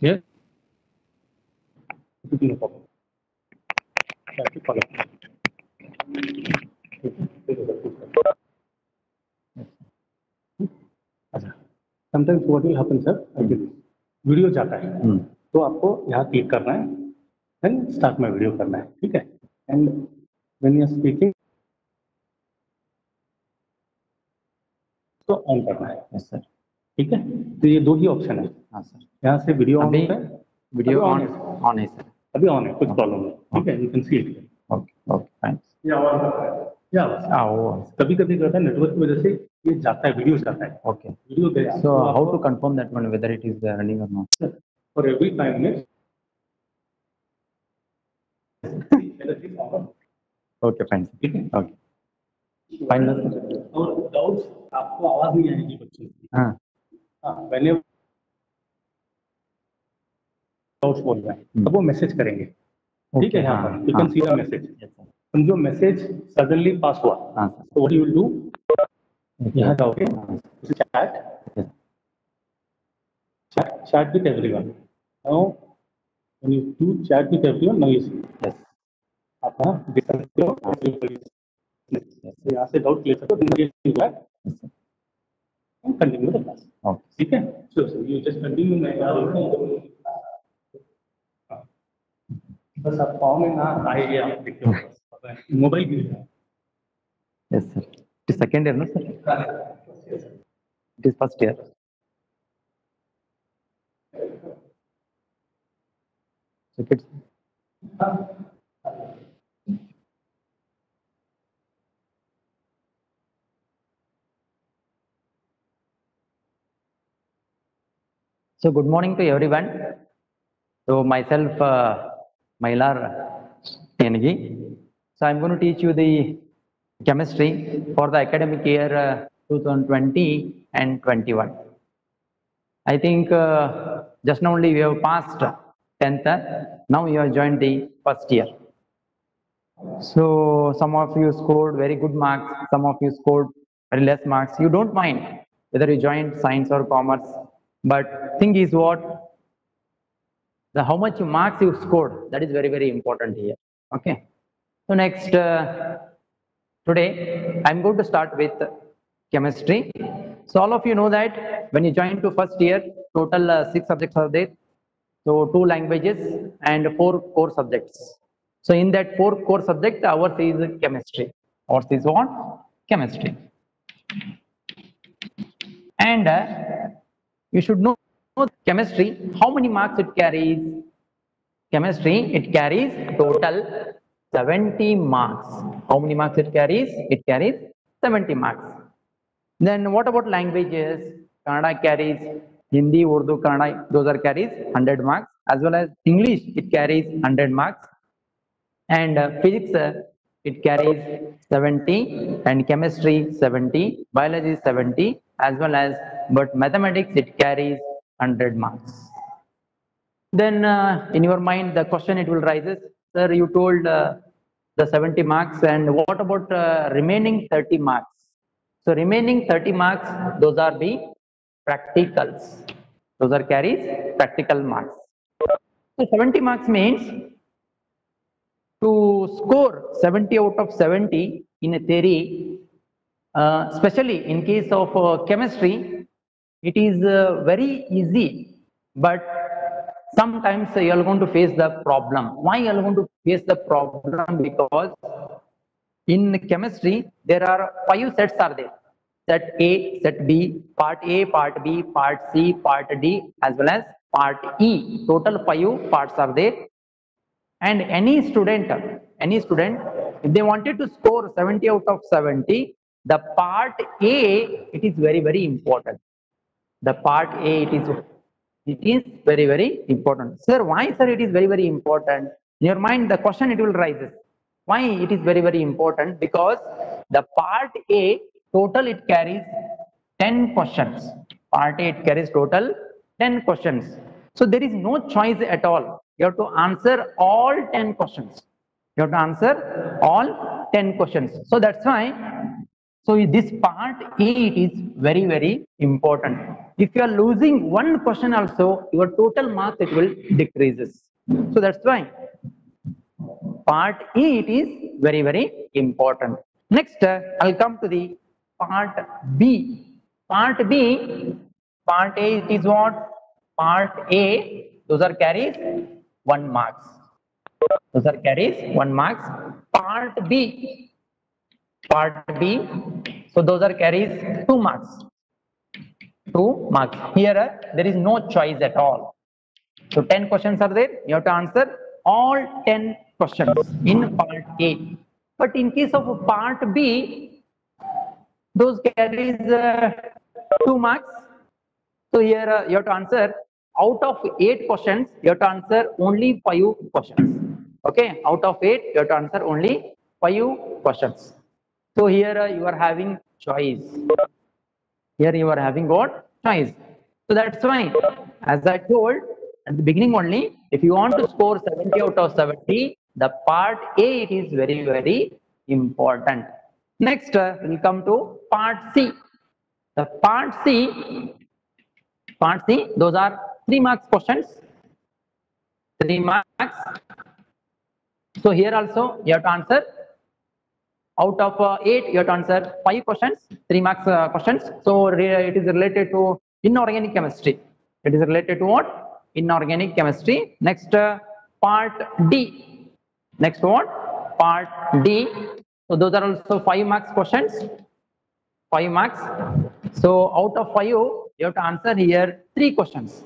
Yes. No problem. Try to follow. अच्छा, sometimes what will happen sir, video जाता है तो आपको यहाँ क्लिक करना है एंड स्टार्ट माय वीडियो करना है, ठीक है। And when you are speaking तो ऑन करना है। यस सर, ठीक है। तो ये दो ही ऑप्शन है। हाँ सर, यहाँ से वीडियो ऑन होता है, वीडियो ऑन है सर, अभी ऑन है, कुछ प्रॉब्लम नहीं, ठीक है। You can see it. Okay okay, thanks. कभी कभी करता है नेटवर्क की वजह से ये जाता है, वीडियो जाता है। ओके, वीडियो गया। So how to confirm that one whether it is running और not? For every 5 minutes. Okay fine, ठीक है, ओके फाइन। और डाउट्स आपको आवाज नहीं आएगी बच्चों की। हाँ हाँ, पहले डाउट्स बोल रहे हैं तब वो मैसेज करेंगे, ठीक है। यहाँ पर you can see the message. समझो मैसेज सडनली पास हुआ, तो व्हाट यू विल डू, यहाँ जाओगे chat, chat with everyone. Now, when you do chat with everyone, now you see. Yes. आप यहाँ डिस्कस करो, यहाँ से डाउट क्लियर करो, कंटिन्यू द क्लास। ठीक है, सो यू जस्ट कंटिन्यू। मैं बस आप फॉर्म में ना आइए, आप देखिए मोबाइल भी है। Yes sir, it is second year ना sir? It is first year. So good morning to everyone. So myself, Mailar Tengi. So I'm going to teach you the chemistry for the academic year 2020 and 21. I think just now only we have passed 10th. Now you have joined the first year. So some of you scored very good marks, some of you scored very less marks. You don't mind whether you joined science or commerce, but thing is what, how much marks you scored, that is very, very important here. Okay. So next, today I'm going to start with chemistry. So all of you know that when you join to first year, total 6 subjects are there. So 2 languages and 4 core subjects. So in that 4 core subjects, ours is chemistry. Ours is what? Chemistry. And you should know chemistry, how many marks it carries. Chemistry, it carries total 70 marks. How many marks it carries? It carries 70 marks. Then what about languages? Kannada carries, Hindi, Urdu, Kannada, those are carries 100 marks, as well as English, it carries 100 marks. And physics, it carries 70, and chemistry 70, biology 70, as well as, but mathematics, it carries 100 marks. Then in your mind, the question it will rises, sir, you told the 70 marks, and what about remaining 30 marks? So remaining 30 marks, those are the practicals. Those are carries practical marks. So 70 marks means to score 70 out of 70 in a theory, especially in case of chemistry, it is very easy, but sometimes you are going to face the problem. Why you are going to face the problem? Because in chemistry, there are 5 sets are there. Set A, set B, part A, part B, part C, part D, as well as part E. Total 5 parts are there. And any student, if they wanted to score 70 out of 70, the part A, it is very, very important. The part A, it is very, very important. Sir, why, sir, it is very, very important? In your mind, the question it will rise. Why it is very, very important? Because the part A, total it carries 10 questions. Part A, it carries total 10 questions. So there is no choice at all. You have to answer all 10 questions. You have to answer all 10 questions. So that's why So this part A, it is very important. If you are losing one question also, your total marks it will decreases. So that's why part E, it is very important. Next, I'll come to the part B. Part B, part A, it is what? Part A, those are carries 1 marks. Those are carries 1 marks. Part B, part B, so those are carries 2 marks. 2 marks. Here, there is no choice at all. So 10 questions are there. You have to answer all 10 questions in part A. But in case of part B, those carries 2 marks. So here you have to answer out of 8 questions, you have to answer only 5 questions. Okay, out of 8, you have to answer only 5 questions. So here you are having choice. Here you are having what? Choice. So that's why, as I told at the beginning only, if you want to score 70 out of 70, the part A it is very important. Next, we'll come to part C. The part C, those are 3 marks questions. 3 marks. So here also you have to answer out of 8, you have to answer 5 questions, 3 marks questions. So it is related to inorganic chemistry. It is related to what? Inorganic chemistry. Next, part D. Next what? Part D. So those are also 5 marks questions. 5 marks. So out of 5, you have to answer here 3 questions.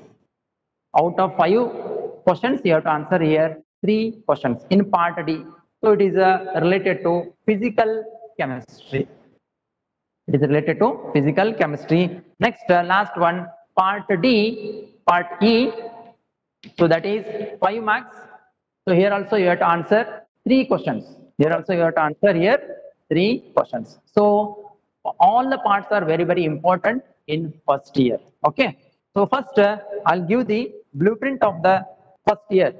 Out of 5 questions, you have to answer here 3 questions in part D. So it is related to physical chemistry. It is related to physical chemistry. Next, last one, part D, part E. So that is 5 marks. So here also you have to answer 3 questions. Here also you have to answer here 3 questions. So all the parts are very important in first year. Okay. So first, I'll give the blueprint of the first year.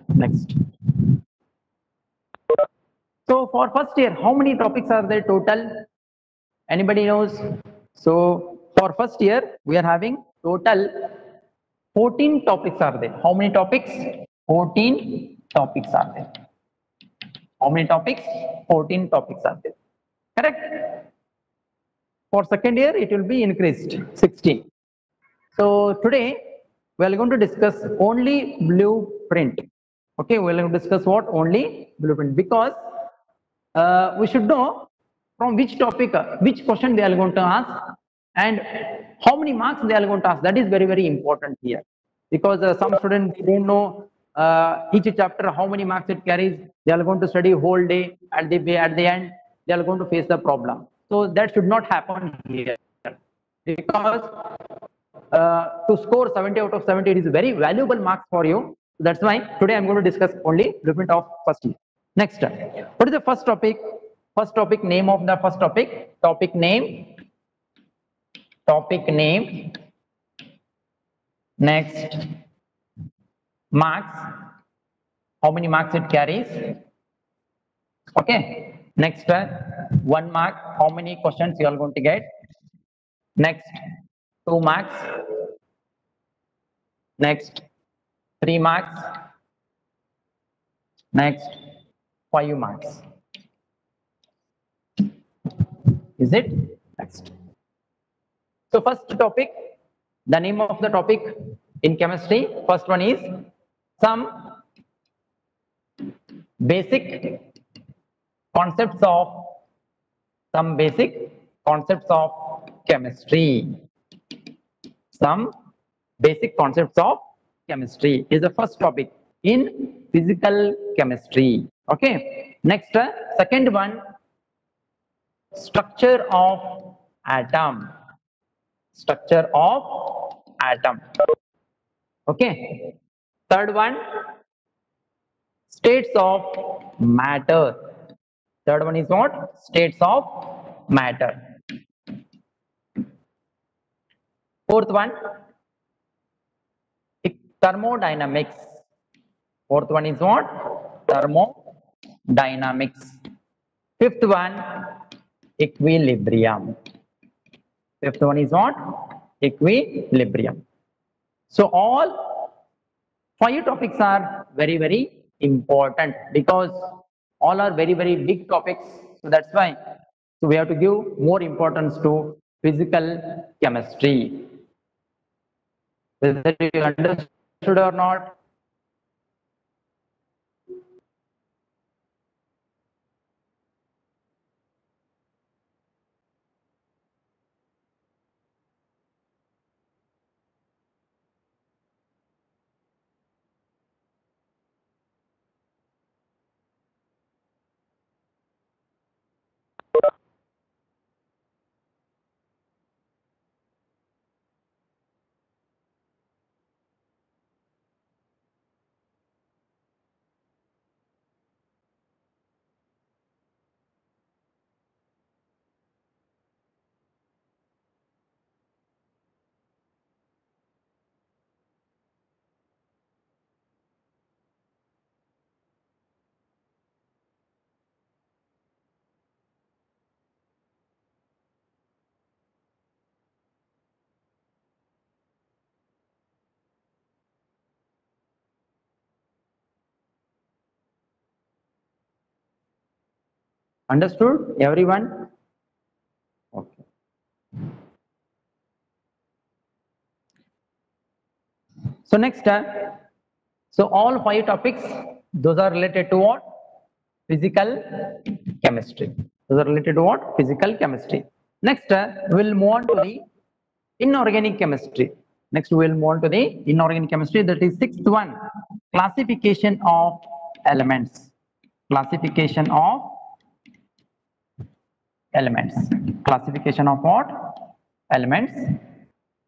Next. So for first year, how many topics are there total? Anybody knows? So for first year, we are having total 14 topics are there. How many topics? 14 topics are there. How many topics? 14 topics are there. Correct? For second year, it will be increased 16. So today, we are going to discuss only blueprint. Okay, we are going to discuss what? Only blueprint. Because we should know from which topic, which question they are going to ask, and how many marks they are going to ask. That is very important here. Because some students don't know each chapter how many marks it carries. They are going to study whole day. At the end, they are going to face the problem. So that should not happen here. Because to score 70 out of 70, it is very valuable marks for you. That's why today I'm going to discuss only blueprint of first year. Next, what is the first topic? First topic, name of the first topic. Topic name. Topic name. Next, marks. How many marks it carries? Okay. Next, 1 mark. How many questions you are going to get? Next, 2 marks. Next, 3 marks. Next, 5 marks. Is it? Next. So first topic, the name of the topic in chemistry. First one is some basic concepts of chemistry. Some basic concepts of chemistry is the first topic in physical chemistry. Okay. Next, second one, structure of atom. Structure of atom. Okay. Third one, states of matter. Third one is what? States of matter. Fourth one, thermodynamics. Fourth one is what? Thermodynamics. Fifth one, equilibrium. Fifth one is what? Equilibrium. So all 5 topics are very, very important because all are very, very big topics. So that's why we have to give more importance to physical chemistry. Whether you understood or not. Understood, everyone? Okay. So next, so all 5 topics, those are related to what? Physical chemistry. Those are related to what? Physical chemistry. Next, we'll move on to the inorganic chemistry. Next, we'll move on to the inorganic chemistry. That is sixth one, classification of elements. Classification of elements. Classification of what? Elements.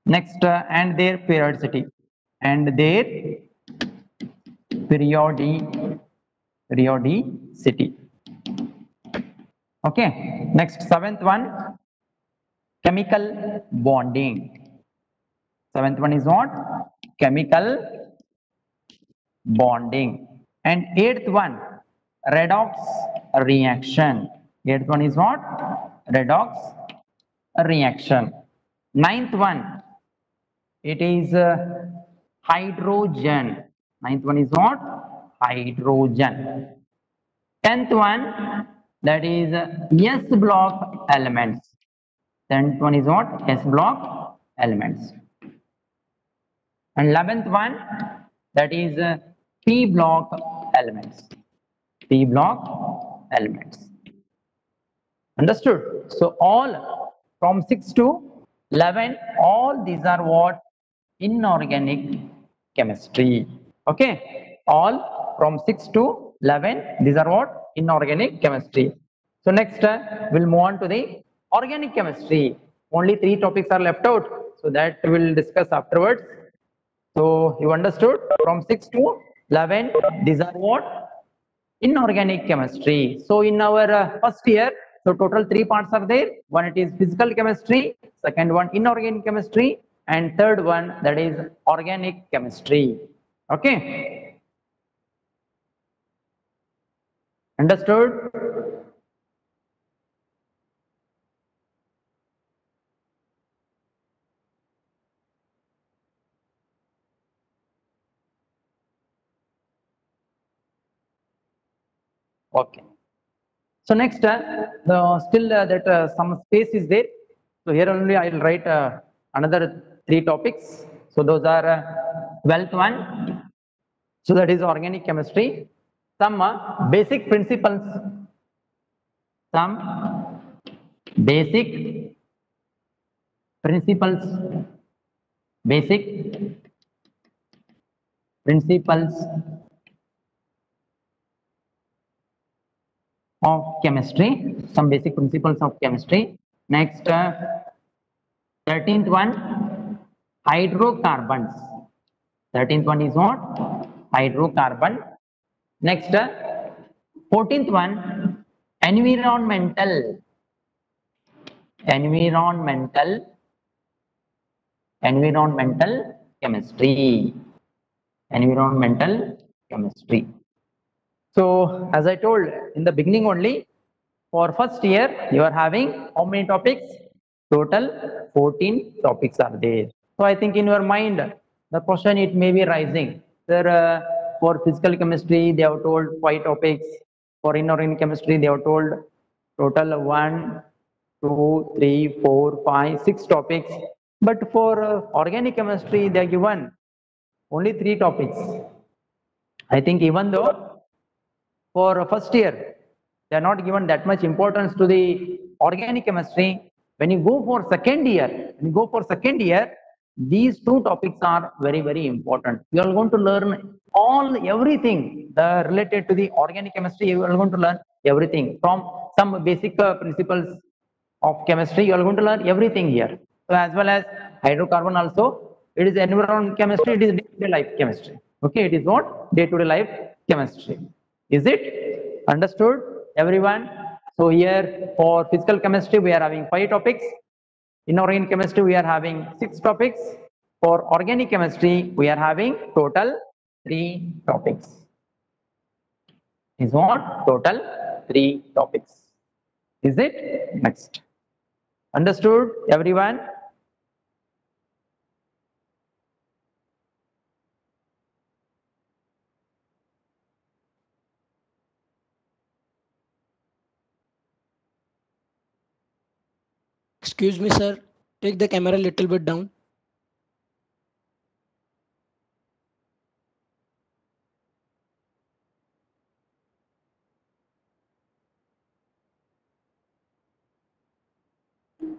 Next, and their periodicity. And their periodicity. Okay. Next, seventh one, chemical bonding. Seventh one is what? Chemical bonding. And eighth one, redox reaction. Eighth one is what? Redox reaction. Ninth one, it is hydrogen. Ninth one is what? Hydrogen. 10th one, that is S block elements. 10th one is what? S block elements. And 11th one, that is P block elements. P block elements. Understood? So all from 6 to 11, all these are what? Inorganic chemistry. Okay, all from 6 to 11, these are what? Inorganic chemistry. So next, we'll move on to the organic chemistry. Only 3 topics are left out, so that we'll discuss afterwards. So you understood? From 6 to 11, these are what? Inorganic chemistry. So in our first year, so total 3 parts are there. One, it is physical chemistry. Second one, inorganic chemistry. And third one, that is organic chemistry. Okay. Understood? Okay. So next, still that some space is there. So here only I will write another 3 topics. So those are 12th one. So that is organic chemistry. Some basic principles. Some basic principles. Basic principles of chemistry. Some basic principles of chemistry. Next, 13th one, hydrocarbons. 13th one is what? Hydrocarbon. Next, 14th one, environmental chemistry. Environmental chemistry. So as I told in the beginning only, for first year you are having how many topics? Total 14 topics are there. So I think in your mind the question it may be rising. Sir, for physical chemistry they have told 5 topics. For inorganic chemistry they have told total 1, 2, 3, 4, 5, 6 topics. But for organic chemistry they are given only 3 topics. I think even though for first year they are not given that much importance to the organic chemistry, when you go for second year, these 2 topics are very important. You are going to learn everything related to the organic chemistry. You are going to learn everything from some basic principles of chemistry. You are going to learn everything here. So as well as hydrocarbon also, it is environment chemistry, it is day-to-day life chemistry. Okay, it is what? Day-to-day life chemistry. Is it understood, everyone? So here for physical chemistry, we are having 5 topics. Inorganic chemistry, we are having 6 topics. For organic chemistry, we are having total 3 topics. Is what? Total 3 topics. Is it? Next. Understood, everyone? Excuse me, sir. Take the camera a little bit down.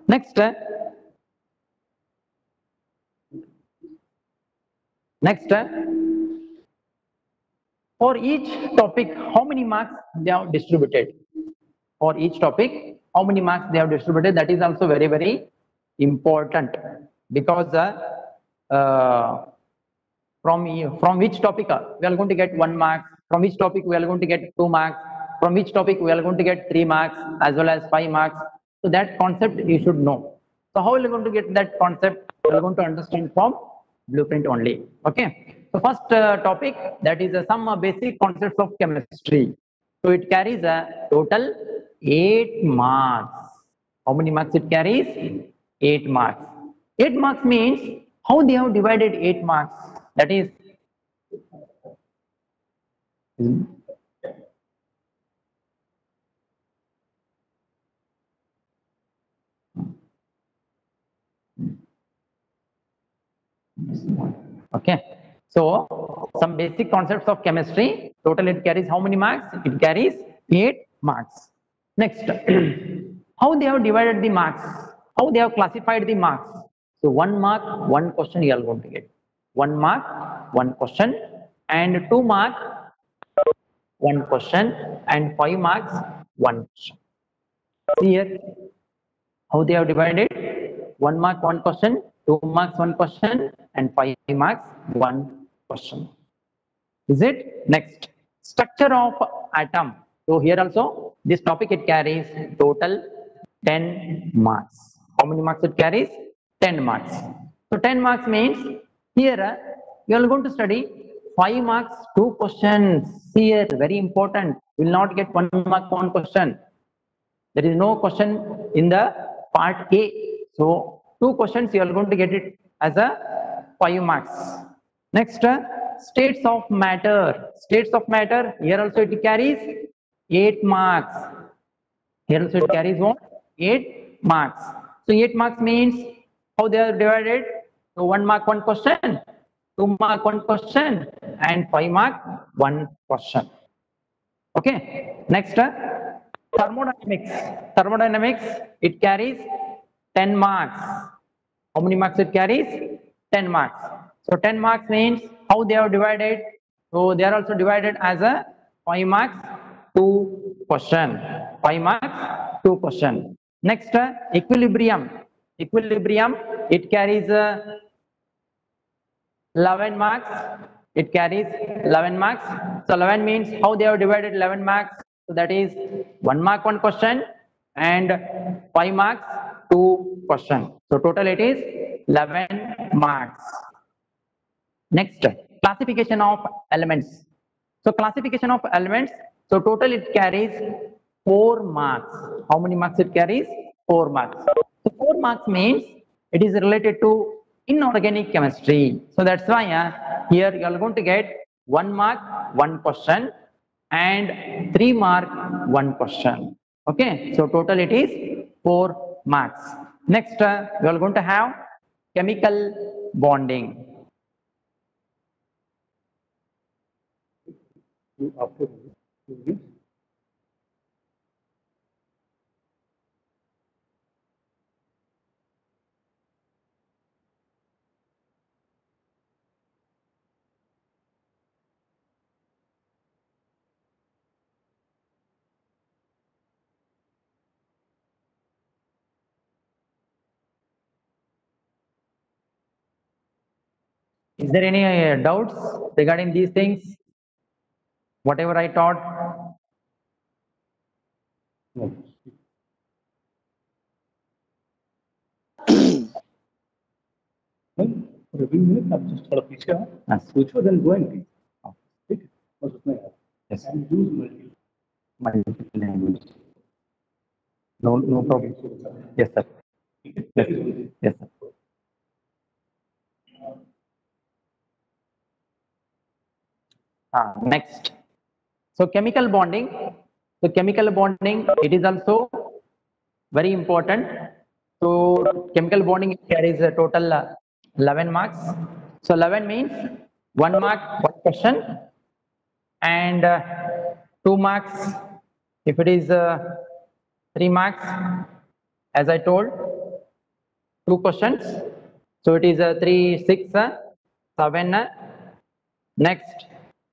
Next, for each topic, how many marks they have distributed? For each topic, how many marks they have distributed? That is also very important, because uh, from which topic we are going to get 1 mark, from which topic we are going to get 2 marks, from which topic we are going to get 3 marks as well as 5 marks. So that concept you should know. So how are you going to get that concept? You are going to understand from blueprint only. Okay. So first topic, that is some basic concepts of chemistry. So it carries a total 8 marks. How many marks it carries? 8 marks. 8 marks means how they have divided 8 marks. That is, okay. So some basic concepts of chemistry. Total it carries how many marks? It carries 8 marks. Next, how they have divided the marks? How they have classified the marks? So 1 mark, 1 question you are going to get. 1 mark, 1 question, and 2 mark, 1 question, and 5 marks, 1 question. See here how they have divided: 1 mark, 1 question, 2 marks, 1 question, and 5 marks, 1 question. Is it? Next, structure of atom. So here also this topic it carries total 10 marks. How many marks it carries? 10 marks. So 10 marks means here you are going to study 5 marks, 2 questions. Here very important. You will not get 1 mark, 1 question. There is no question in the part A. So 2 questions you are going to get it as a 5 marks. Next, states of matter. States of matter, here also it carries 8 marks. Here also it carries what? 8 marks. So 8 marks means how they are divided? So 1 mark, 1 question, 2 mark, 1 question, and 5 mark, 1 question. Okay. Next, thermodynamics. Thermodynamics, it carries 10 marks. How many marks it carries? 10 marks. So 10 marks means how they are divided? So they are also divided as a 5 marks, 2 question. 5 marks, 2 question. Next, equilibrium. Equilibrium, it carries 11 marks. It carries 11 marks. So 11 means how they have divided 11 marks. So that is 1 mark, 1 question, and 5 marks, 2 question. So total it is 11 marks. Next, classification of elements. So classification of elements. So total it carries 4 marks. How many marks it carries? 4 marks. So 4 marks means it is related to inorganic chemistry. So that's why here you are going to get 1 mark, 1 question, and 3 mark, 1 question. Okay, so total it is 4 marks. Next, we are going to have chemical bonding. After Is there any doubts regarding these things? Whatever I taught? आप थोड़ा पीछे आओ, सोचो then go and teach, ठीक है, बस उतना याद। Yes. And use Multiple language. No problem. Yes, sir. Yes, yes, sir. Next. So chemical bonding. So chemical bonding, it is also very important. So chemical bonding carries a total 11 marks. So 11 means 1 mark, 1 question, and 2 marks if it is 3 marks, as I told, 2 questions. So it is 3, 6, 7. Next,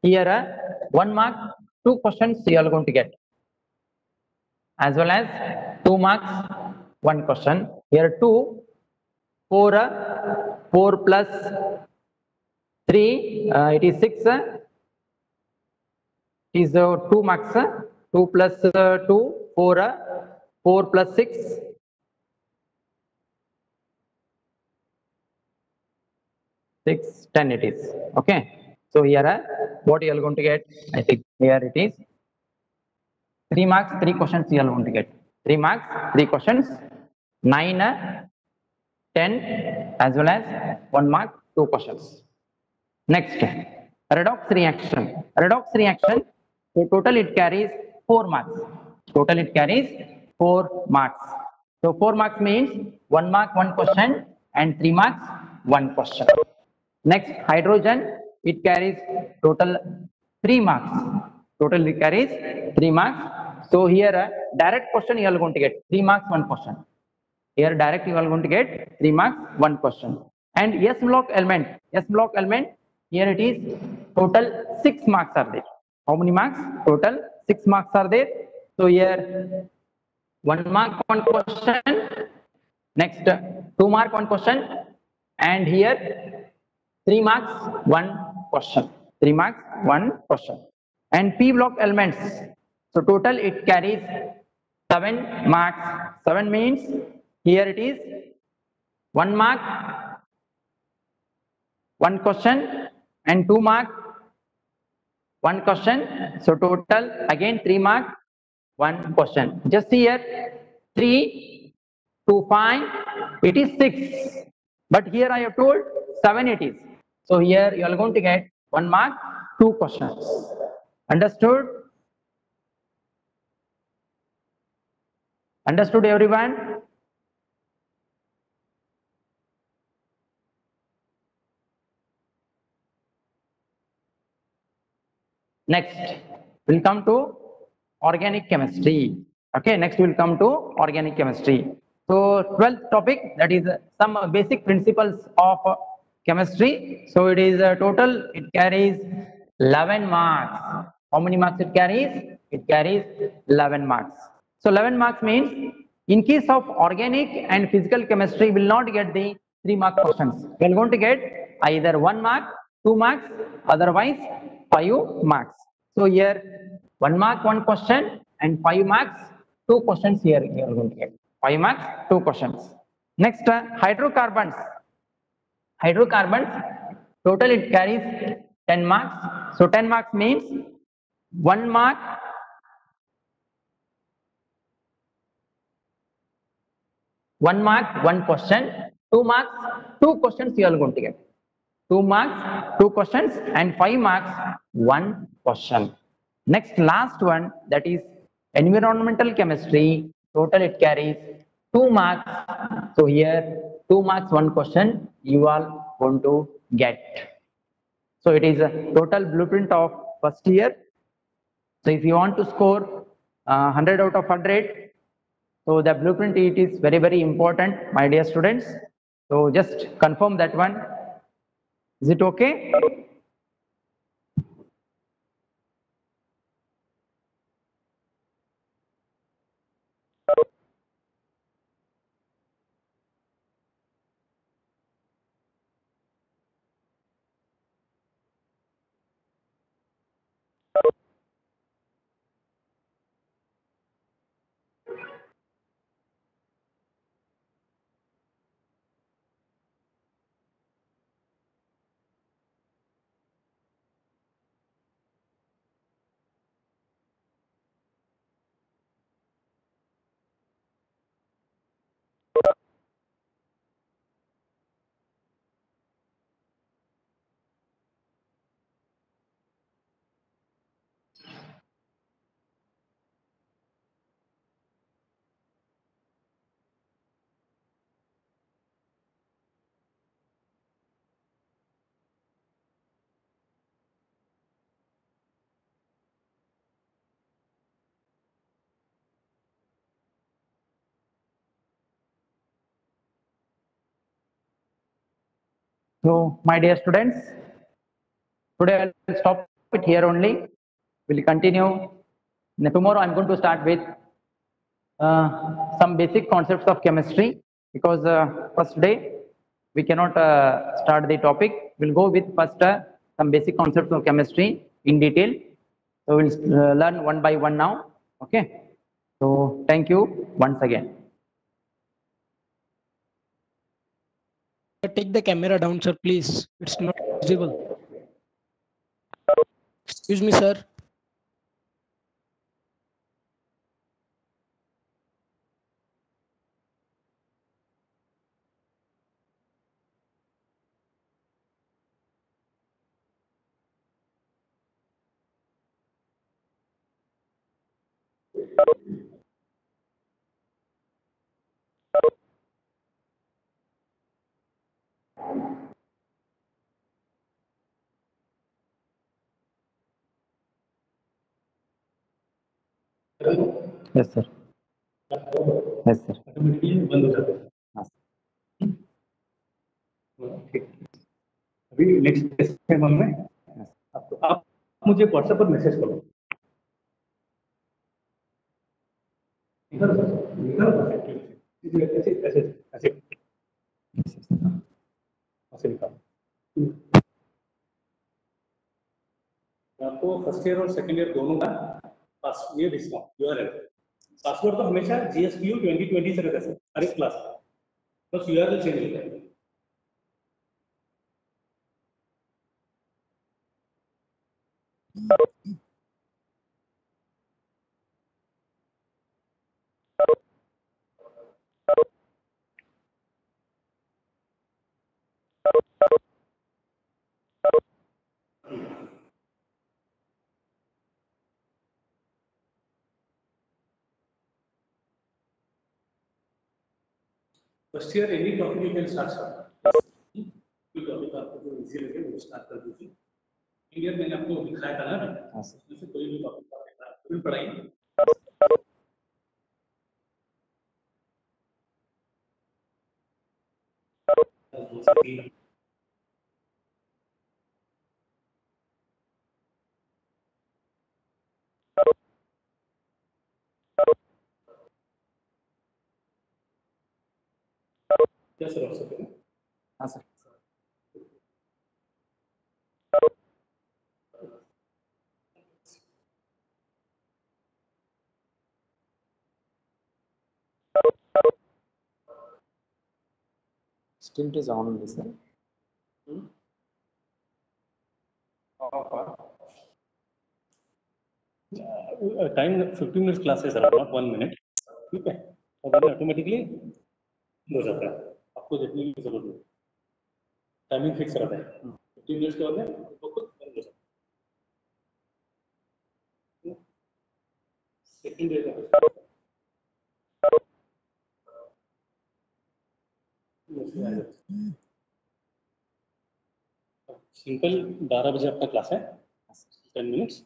here 1 mark, 2 questions you are going to get, as well as 2 marks, 1 question. Here 2, 4, 4 plus 3, it is 6. Is 2 marks, 2 plus 2, 4, 4 plus 6, 6, 10 it is. Okay. So here what you are going to get, I think here it is 3 marks, 3 questions you are going to get. 3 marks, 3 questions, 9, 10, as well as 1 mark, 2 questions. Next, redox reaction. Redox reaction, so total it carries 4 marks. Total it carries 4 marks. So 4 marks means 1 mark, 1 question, and 3 marks, 1 question. Next, hydrogen, it carries total 3 marks. Total it carries 3 marks. So here direct question you are going to get 3 marks, 1 question. Here direct you are going to get 3 marks, 1 question. And S block element, here it is total 6 marks are there. How many marks? Total 6 marks are there. So here 1 mark, 1 question. Next 2 mark, 1 question. And here 3 marks, 1 question. 3 marks, 1 question. And P block elements. So total it carries 7 marks. 7 means here it is 1 mark, 1 question, and 2 mark, 1 question. So total again 3 mark, 1 question. Just here 3 to 5, it is 6. But here I have told 7 it is. So here you are going to get 1 mark, 2 questions. Understood? Understood everyone? Next, we'll come to organic chemistry. Okay, next we'll come to organic chemistry. So 12th topic, that is some basic principles of chemistry. So it is total, it carries 11 marks. How many marks it carries? It carries 11 marks. So 11 marks means in case of organic and physical chemistry, will not get the 3 mark questions. We are going to get either 1 mark, 2 marks, otherwise 5 marks. So here 1 mark, 1 question, and 5 marks, 2 questions here you are going to get. 5 marks, 2 questions. Next, hydrocarbons. Hydrocarbons, total it carries 10 marks. So 10 marks means 1 mark, 1 mark, 1 question, 2 marks, 2 questions you are going to get. 2 marks, 2 questions, and 5 marks, 1 question. Next, last one, that is environmental chemistry. Total it carries 2 marks. So here 2 marks, 1 question you are going to get. So it is a total blueprint of first year. So if you want to score 100 out of 100, so the blueprint, it is very, very important, my dear students. So just confirm that one. Is it okay? So my dear students, today I'll stop it here only. We'll continue. Now, tomorrow I'm going to start with some basic concepts of chemistry, because first day we cannot start the topic. We'll go with first some basic concepts of chemistry in detail. So we'll learn one by one now. Okay. So thank you once again. Take the camera down, sir, please. It's not visible. Excuse me, sir. Yes, sir. Yes, sir. Automatically बंद हो जाता है। हाँ, ठीक। अभी next step हम में आप मुझे व्हाट्सएप पर मैसेज करो। ऐसे ऐसे ऐसे ऐसे निकालो। आपको फर्स्ट ईयर और सेकंड ईयर दोनों का पास ये डिस्काउंट यूआरएल पासवर्ड तो हमेशा GSPU 2020 से रहता है हर एक क्लास का, बस यूआरएल चेंज होता है। First year any topic you can start sir, कोई टॉपिक आपको जो इजी लगे वो स्टार्ट कर दीजिए। क्लियर मैंने आपको दिखाया था ना, उसमें से कोई भी टॉपिक आप फिर पढ़ाइए। क्या सर हो सकते हैं? हाँ sir. Still it is on, sir. Time 15 minutes class है सर, नॉट 1 मिनट, ठीक है, और ऑटोमेटिकली हो जाता है, आपको देखने की जरूरत नहीं, टाइमिंग फिक्स रहता है, 15 मिनट्स के बाद में तो खुद बंद हो जाता है। सेकंड डे का सिंपल 12 बजे आपका क्लास है, 10 मिनट्स,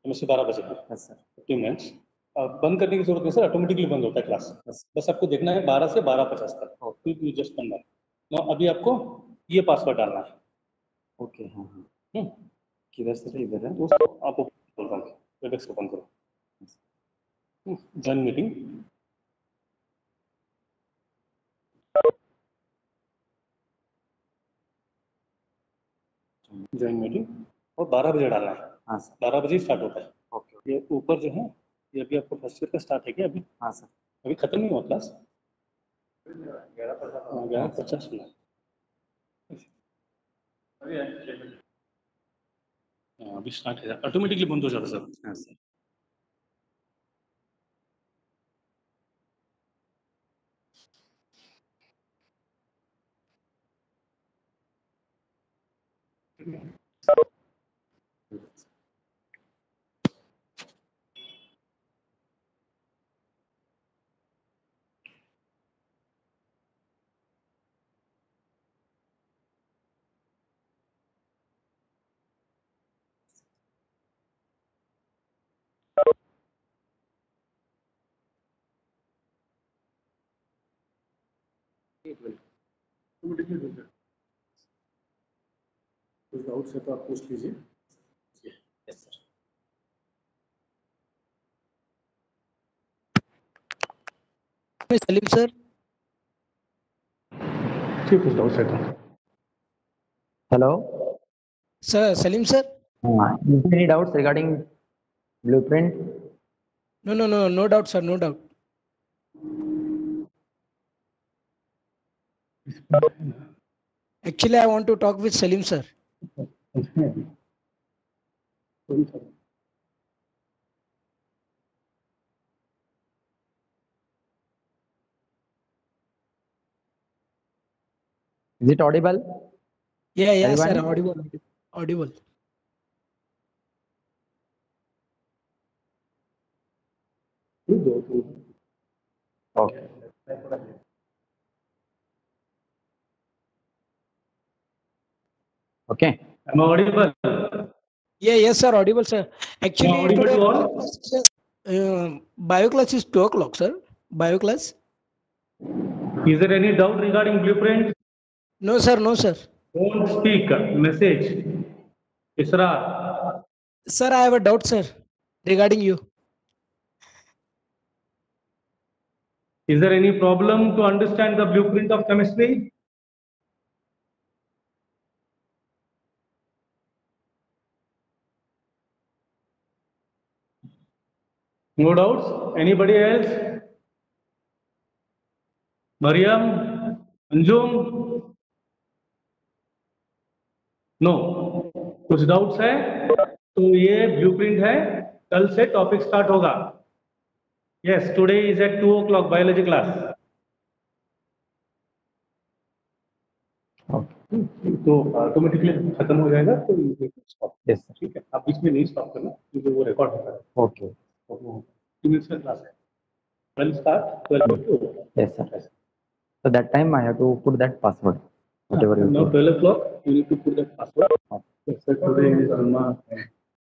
से 12 बजे का 15 मिनट्स, बंद करने की जरूरत नहीं सर, ऑटोमेटिकली बंद होता है क्लास, बस आपको देखना है 12 से 12:50 तक, you just come back. Now अभी आपको ये पासवर्ड डालना है। ओके, हाँ हाँ, किधर से इधर है? तो आप बोल रहा हूँ, वेबएक्स ओपन करो, जॉइन मीटिंग, जॉइन मीटिंग, और 12 बजे डालना है। हाँ सर, 12 बजे स्टार्ट होता है। ओके, ये ऊपर जो है, ये अभी आपको फर्स्ट ईयर का स्टार्ट है क्या अभी? हाँ सर, अभी खत्म नहीं हुआ क्लास, 11:50 में अभी स्टार्ट है, ऑटोमेटिकली बंद हो जाता है सर। हाँ सर, ऑटोमेटिकली बंद है। कुछ डाउट्स है तो आप पूछ लीजिए। Yes sir. Salim sir. ठीक, कुछ डाउट्स है तो Hello. Sir, Salim sir. Is there any doubts regarding blueprint? No doubt, sir. No doubt. Actually, I want to talk with Salim sir. Is it audible? Yeah, sir. Everyone? Audible. Okay. Okay. Am I audible? Yeah, yes, sir. Audible, sir. Actually, Am I audible today to all? bio class is 2 o'clock, sir. Bio class. Is there any doubt regarding blueprint? No, sir. No, sir. Don't speak. Message. Isra. Sir, I have a doubt, sir, regarding you. Is there any problem to understand the blueprint of chemistry? No doubts? Anybody else? Mariam? Anjum? No. कुछ doubts है तो ये blueprint है, कल से topic start होगा। Yes, today is at 2 o'clock biology class. तो automatically खत्म हो जाएगा, तो Yes, sir. ठीक है, आप बीच में नहीं स्टॉप करना क्योंकि वो रिकॉर्ड होता है। Okay. 2 मिनट्स का क्लास है, 12 start 12 Yes, sir. So that time I have to put that password. Whatever you now do. 12 o'clock you need to put that password. Yes, sir, today is